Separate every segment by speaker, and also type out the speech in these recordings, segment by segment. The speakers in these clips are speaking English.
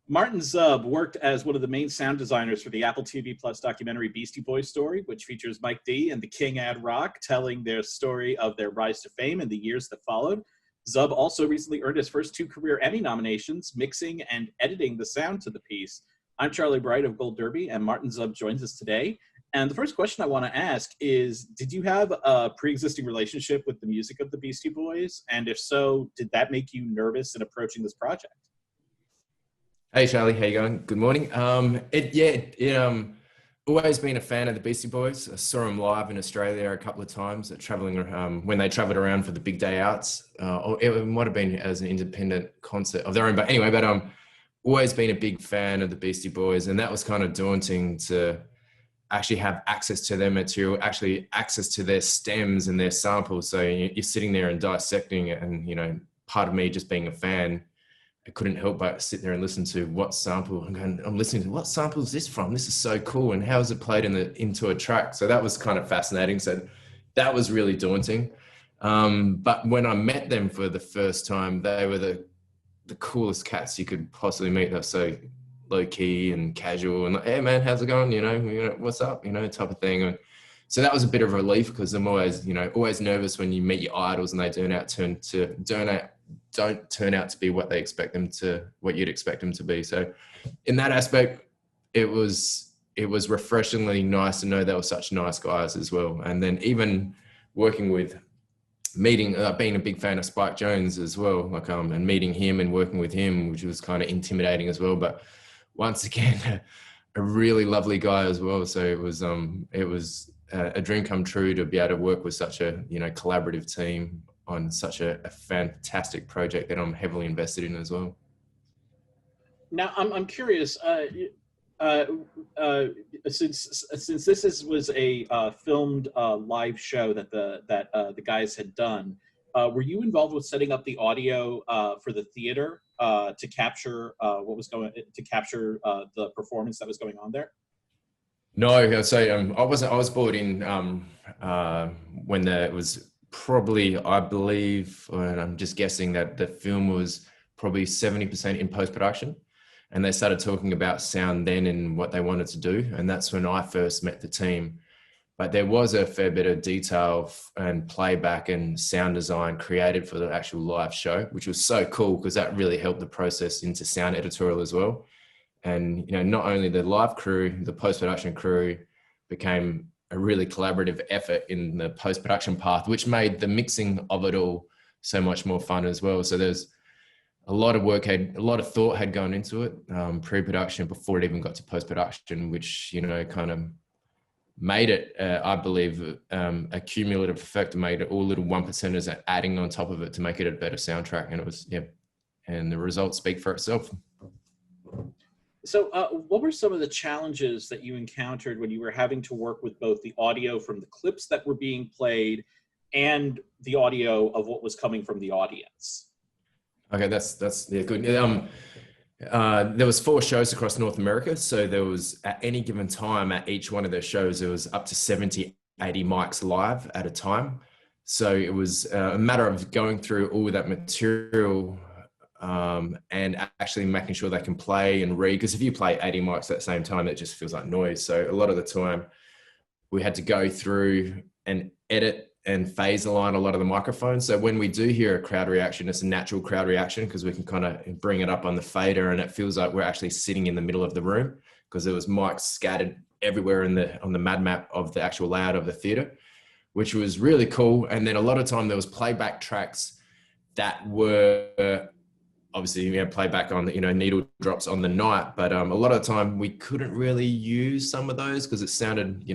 Speaker 1: Martyn Zub worked as one of the main sound designers for the Apple TV Plus documentary Beastie Boys Story, which features Mike D and the King Ad Rock telling their story of their rise to fame in the years that followed. Zub also recently earned his first two career Emmy nominations, mixing and editing the sound to the piece. I'm Charlie Bright of Gold Derby, and Martyn Zub joins us today. And the first question I want to ask is, did you have a pre-existing relationship with the music of the Beastie Boys? And if so, did that make you nervous in approaching this project?
Speaker 2: Hey Charlie, how you going? Good morning. Always been a fan of the Beastie Boys. I saw them live in Australia a couple of times, when they travelled around for the big day outs. Or it might have been as an independent concert of their own. But anyway, always been a big fan of the Beastie Boys, and that was kind of daunting to actually have access to their material, actually access to their stems and their samples. So you're sitting there and dissecting it, and part of me just being a fan, I couldn't help but sit there and listen to what sample. I'm listening to what sample is this from? This is so cool. And how is it played into a track? So that was kind of fascinating. So that was really daunting. But when I met them for the first time, they were the coolest cats you could possibly meet. They're so low key and casual and like, hey man, how's it going? What's up? Type of thing. And so that was a bit of a relief, because I'm always nervous when you meet your idols and they don't turn out to be what you'd expect them to be. So in that aspect, it was refreshingly nice to know they were such nice guys as well. And then even being a big fan of Spike Jonze as well, and meeting him and working with him, which was kind of intimidating as well. But once again, a really lovely guy as well. So it was a dream come true to be able to work with such a collaborative team on such a fantastic project that I'm heavily invested in as well.
Speaker 1: Now, I'm curious, since this was a filmed live show that the guys had done, were you involved with setting up the audio for the theater to capture the performance that was going on there?
Speaker 2: No, so I was brought in when it was probably, I believe, and I'm just guessing, that the film was probably 70% in post-production, and they started talking about sound then and what they wanted to do, and that's when I first met the team. But there was a fair bit of detail and playback and sound design created for the actual live show, which was so cool, because that really helped the process into sound editorial as well. And not only the live crew, the post-production crew became a really collaborative effort in the post-production path, which made the mixing of it all so much more fun as well. So there's a lot of work, a lot of thought had gone into it, pre-production, before it even got to post-production, which, kind of made it, I believe, a cumulative effect, made it all little 1%ers adding on top of it to make it a better soundtrack. And it was, and the results speak for itself.
Speaker 1: So what were some of the challenges that you encountered when you were having to work with both the audio from the clips that were being played and the audio of what was coming from the audience?
Speaker 2: Okay, that's good. There was 4 shows across North America. So there was, at any given time at each one of those shows, there was up to 70, 80 mics live at a time. So it was a matter of going through all that material and actually making sure they can play and read, because if you play 80 mics at the same time, it just feels like noise. So a lot of the time we had to go through and edit and phase align a lot of the microphones. So when we do hear a crowd reaction, it's a natural crowd reaction, because we can kind of bring it up on the fader and it feels like we're actually sitting in the middle of the room, because there was mics scattered everywhere on the mad map of the actual layout of the theater, which was really cool. And then a lot of time there was playback tracks that were obviously playback on needle drops on the night, but a lot of the time we couldn't really use some of those because it sounded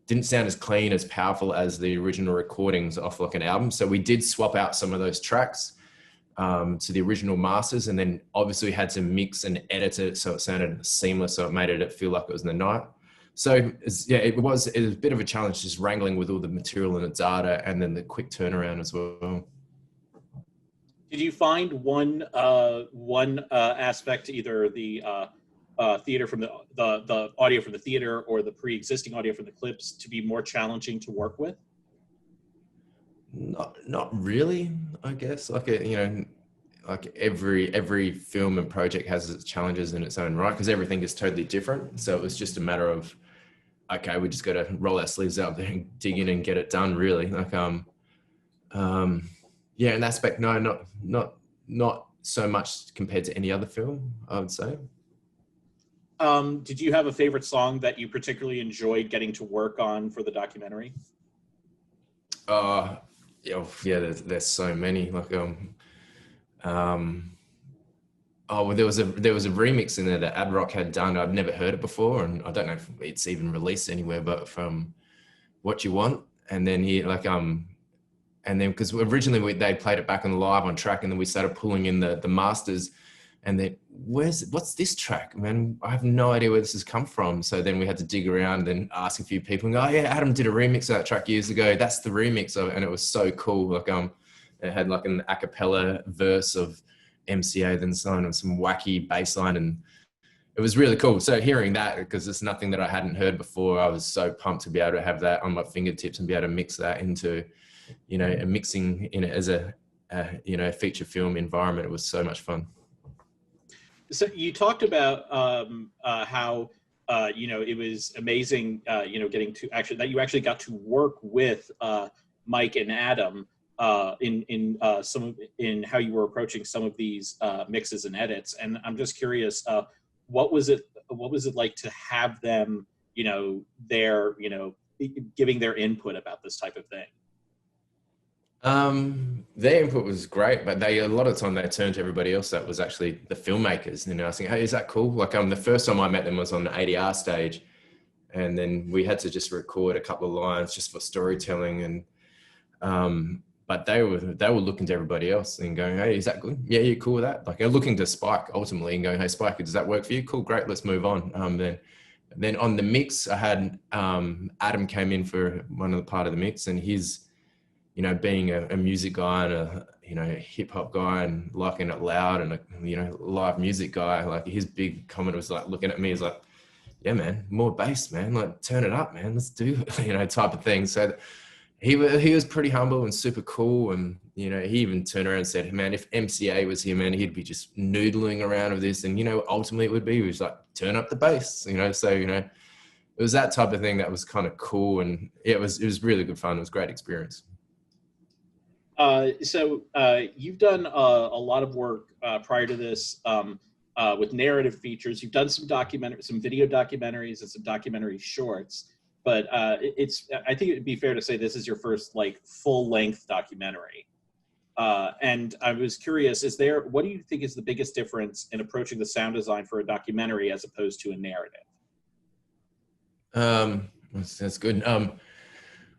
Speaker 2: didn't sound as clean, as powerful as the original recordings off like an album. So we did swap out some of those tracks to the original masters, and then obviously we had to mix and edit it so it sounded seamless, so it made it feel like it was in the night. So it was a bit of a challenge, just wrangling with all the material and the data, and then the quick turnaround as well.
Speaker 1: Did you find one aspect, either the theater from the audio from the theater or the pre-existing audio from the clips, to be more challenging to work with?
Speaker 2: Not really, I guess. like every film and project has its challenges in its own right, because everything is totally different. So it was just a matter of, okay, we just got to roll our sleeves up there and dig in and get it done, really. Like, yeah, in that aspect, no, not so much compared to any other film, I would say.
Speaker 1: Did you have a favorite song that you particularly enjoyed getting to work on for the documentary?
Speaker 2: Yeah, there's so many. Like, oh, well, there was a remix in there that Ad Rock had done. I'd never heard it before, and I don't know if it's even released anywhere. But from What You Want, and then he and then because originally they played it back on the live on track, and then we started pulling in the masters, and then what's this track, man? I have no idea where this has come from. So then we had to dig around and ask a few people and go, oh yeah, Adam did a remix of that track years ago. That's the remix of it, and it was so cool. Like it had like an a cappella verse of MCA, then some wacky bass line, and it was really cool. So hearing that, because it's nothing that I hadn't heard before, I was so pumped to be able to have that on my fingertips and be able to mix that into, you know, a mixing in it as a you know, feature film environment. It was so much fun.
Speaker 1: So you talked about how you know, it was amazing, you know, getting to that you actually got to work with Mike and Adam in how you were approaching some of these mixes and edits. And I'm just curious, what was it like to have them, you know, giving their input about this type of thing?
Speaker 2: Their input was great, but a lot of the time they turned to everybody else that was actually the filmmakers, and asking, hey, is that cool? Like, the first time I met them was on the ADR stage, and then we had to just record a couple of lines just for storytelling, and but they were looking to everybody else and going, hey, is that good? Yeah, you're cool with that? Like, they're looking to Spike ultimately and going, hey, Spike, does that work for you? Cool, great, let's move on. Then on the mix, I had Adam came in for one of the part of the mix, and he's, you know, being a music guy and a, you know, hip hop guy and liking it loud and a, you know, live music guy, like his big comment was like looking at me, is like, yeah, man, more bass, man, like turn it up, man, let's do it, you know, type of thing. So he was pretty humble and super cool. And, you know, he even turned around and said, man, if MCA was here, man, he'd be just noodling around with this. And, you know, ultimately it would be, he was like, turn up the bass, you know? So, you know, it was that type of thing that was kind of cool. And it was really good fun. It was a great experience.
Speaker 1: So you've done a lot of work prior to this with narrative features. You've done some video documentaries and some documentary shorts. But I think it'd be fair to say this is your first like full-length documentary. And I was curious, what do you think is the biggest difference in approaching the sound design for a documentary as opposed to a narrative?
Speaker 2: That's good.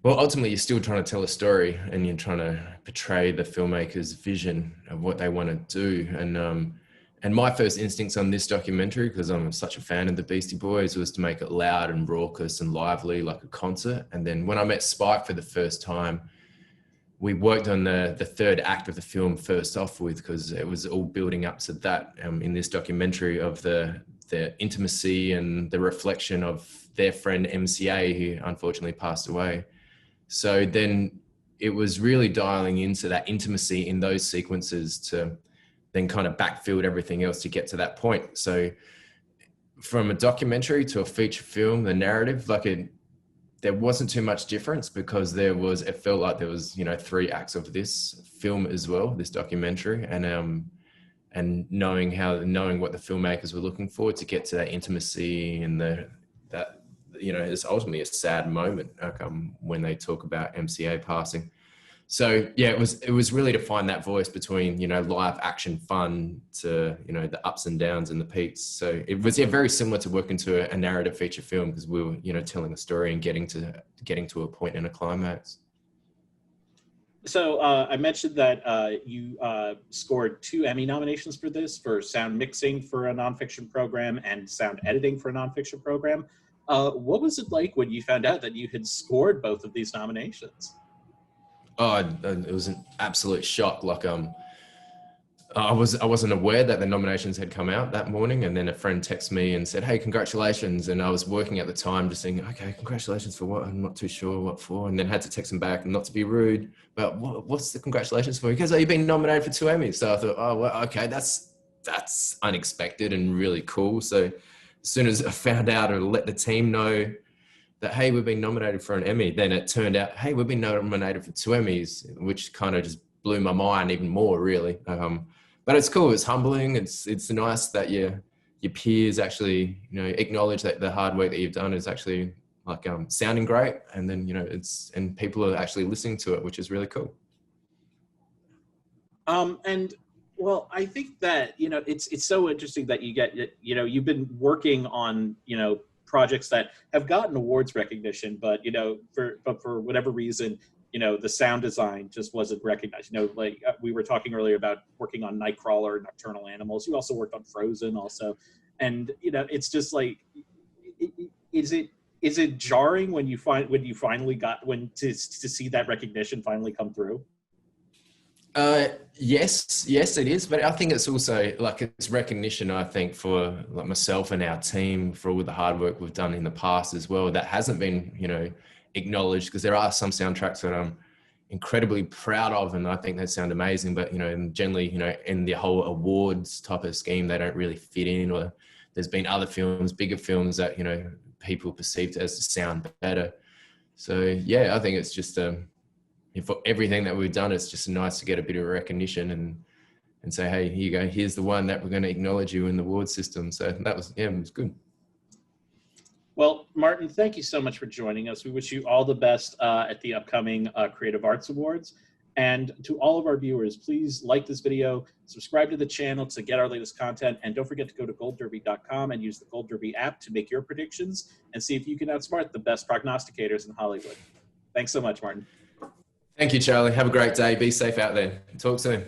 Speaker 2: Well, ultimately, you're still trying to tell a story, and you're trying to portray the filmmaker's vision of what they want to do. And my first instincts on this documentary, because I'm such a fan of the Beastie Boys, was to make it loud and raucous and lively like a concert. And then when I met Spike for the first time, we worked on the third act of the film first off with, because it was all building up to that in this documentary of the intimacy and the reflection of their friend MCA, who unfortunately passed away. So then it was really dialing into that intimacy in those sequences to then kind of backfilled everything else to get to that point. So from a documentary to a feature film, the narrative, there wasn't too much difference, because it felt like there was, you know, 3 acts of this film as well, this documentary, and knowing what the filmmakers were looking for to get to that intimacy and that, you know, it's ultimately a sad moment when they talk about MCA passing. So yeah, it was really to find that voice between, you know, live action fun to, you know, the ups and downs and the peaks. So it was very similar to working to a narrative feature film, because we were, you know, telling a story and getting to a point in a climax.
Speaker 1: So I mentioned that you scored 2 Emmy nominations for this, for sound mixing for a nonfiction program and sound editing for a nonfiction program. What was it like when you found out that you had scored both of these nominations?
Speaker 2: Oh, it was an absolute shock. Like, I wasn't aware that the nominations had come out that morning, and then a friend texted me and said, "Hey, congratulations!" And I was working at the time, just thinking, "Okay, congratulations for what? I'm not too sure what for." And then had to text him back, not to be rude, but what's the congratulations for? He goes, "Oh, you've been nominated for 2 Emmys." So I thought, "Oh, well, okay, that's unexpected and really cool." So as soon as I found out or let the team know that, hey, we've been nominated for an Emmy, then it turned out, hey, we've been nominated for 2 Emmys, which kind of just blew my mind even more, really. But it's cool. It's humbling. It's nice that your peers actually, acknowledge that the hard work that you've done is actually like sounding great, and then and people are actually listening to it, which is really cool.
Speaker 1: And well, I think that it's so interesting that you get you've been working on projects that have gotten awards recognition, but for whatever reason, the sound design just wasn't recognized. Like we were talking earlier about working on Nightcrawler, Nocturnal Animals. You also worked on Frozen, also, and it's just like, is it jarring when you finally got to see that recognition finally come through?
Speaker 2: Yes, it is. But I think it's also like it's recognition, I think, for like myself and our team for all the hard work we've done in the past as well, that hasn't been, acknowledged, because there are some soundtracks that I'm incredibly proud of and I think they sound amazing, but, generally, in the whole awards type of scheme, they don't really fit in, or there's been other films, bigger films that, people perceived as to sound better. So yeah, I think it's just, for everything that we've done, it's just nice to get a bit of recognition and say, hey, here you go. Here's the one that we're going to acknowledge you in the award system. So that was, it was good.
Speaker 1: Well, Martyn, thank you so much for joining us. We wish you all the best at the upcoming Creative Arts Awards. And to all of our viewers, please like this video, subscribe to the channel to get our latest content, and don't forget to go to goldderby.com and use the Gold Derby app to make your predictions and see if you can outsmart the best prognosticators in Hollywood. Thanks so much, Martyn.
Speaker 2: Thank you, Charlie. Have a great day. Be safe out there. Talk soon.